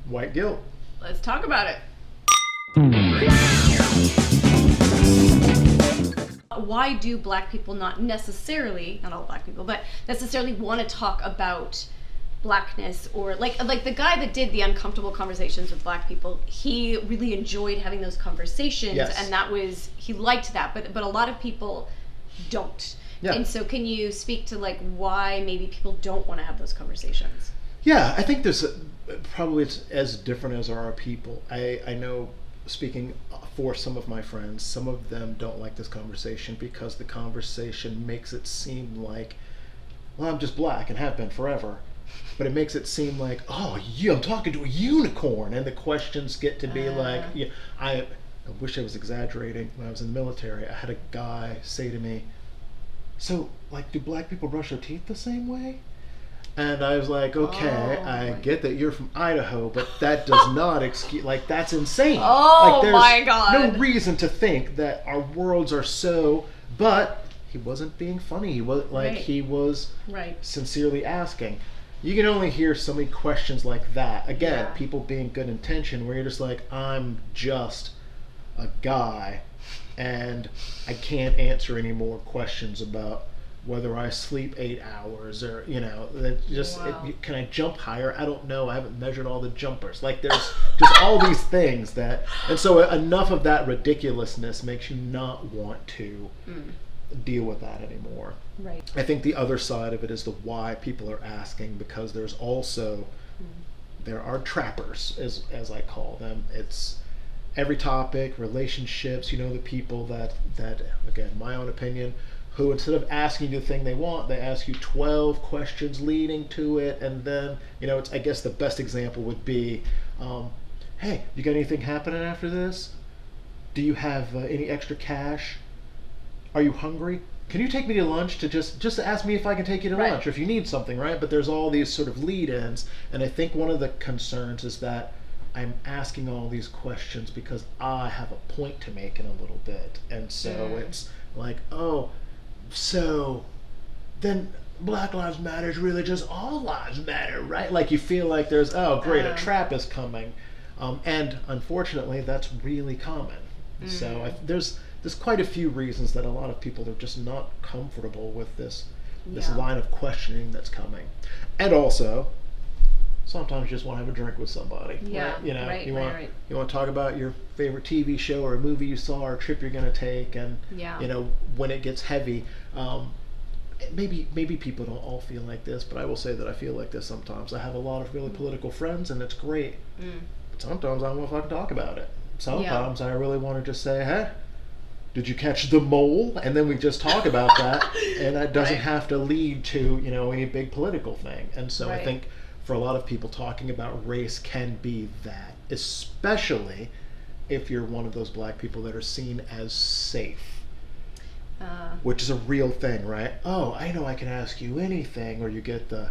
White guilt. Let's talk about it. Why do black people not necessarily, not all black people, but necessarily want to talk about blackness, or like the guy that did the uncomfortable conversations with black people, he really enjoyed having those conversations. Yes. And he liked that, but a lot of people don't. Yeah. And so can you speak to like why maybe people don't want to have those conversations? Yeah, I think probably it's as different as our people. I know, speaking for some of my friends, some of them don't like this conversation because the conversation makes it seem like, well, I'm just black and have been forever. But it makes it seem like, oh, I'm talking to a unicorn. And the questions get to be like, yeah, I wish I was exaggerating. When I was in the military, I had a guy say to me, so, like, do black people brush their teeth the same way? And I was like, okay, I get that you're from Idaho, but that does not excuse, like, that's insane. Oh, like, my God. No reason to think that our worlds are so, but he wasn't being funny. He was, like, he was sincerely asking. You can only hear so many questions like that. Again, people being good intention, where you're just like, I'm just a guy, and I can't answer any more questions about whether I sleep 8 hours or, can I jump higher? I don't know. I haven't measured all the jumpers. Like, there's just all these things that, and so enough of that ridiculousness makes you not want to deal with that anymore. Right. I think the other side of it is the why people are asking, because there's also, there are trappers, as I call them. It's every topic, relationships, the people that again, my own opinion, who instead of asking you the thing they want, they ask you 12 questions leading to it, and then, it's, I guess the best example would be, hey, you got anything happening after this? Do you have any extra cash? Are you hungry? Can you take me to lunch to just ask me if I can take you to lunch, or if you need something, right? But there's all these sort of lead-ins, and I think one of the concerns is that I'm asking all these questions because I have a point to make in a little bit, and so it's like, oh, so then Black Lives Matter is really just all lives matter, right? Like, you feel like there's, oh great, a trap is coming, and unfortunately that's really common. So there's quite a few reasons that a lot of people are just not comfortable with this line of questioning that's coming. And also, sometimes you just want to have a drink with somebody. Yeah, right? You want to talk about your favorite TV show or a movie you saw or a trip you're going to take, and when it gets heavy, maybe people don't all feel like this, but I will say that I feel like this sometimes. I have a lot of really political friends, and it's great. But sometimes I don't want to fucking talk about it. Sometimes I really want to just say, hey, did you catch the mole? And then we just talk about that, and that doesn't have to lead to, any big political thing. And so I think for a lot of people, talking about race can be that, especially if you're one of those black people that are seen as safe, which is a real thing, right? Oh, I know I can ask you anything, or you get the,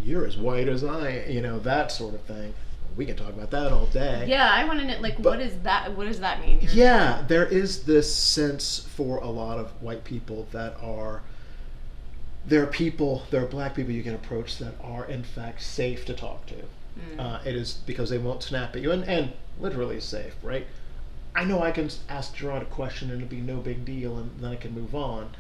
you're as white as I, that sort of thing. We can talk about that all day. Yeah, I want to know, like, what does that mean? Yeah, there is this sense for a lot of white people that there are black people you can approach that are in fact safe to talk to. It is because they won't snap at you, and literally safe, right? I know I can ask Geraud a question and it'll be no big deal, and then I can move on.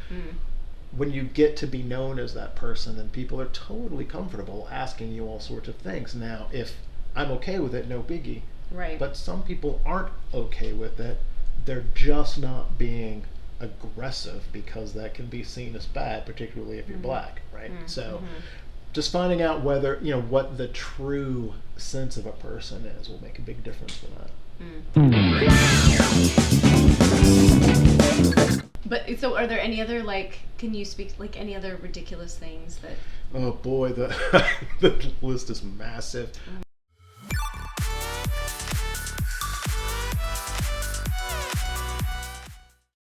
When you get to be known as that person, then people are totally comfortable asking you all sorts of things. Now, if I'm okay with it, no biggie. Right. But some people aren't okay with it. They're just not being aggressive, because that can be seen as bad, particularly if you're black, right? So just finding out whether, what the true sense of a person is will make a big difference for that. But so are there any other, like, can you speak, like, any other ridiculous things that... Oh boy, the the list is massive.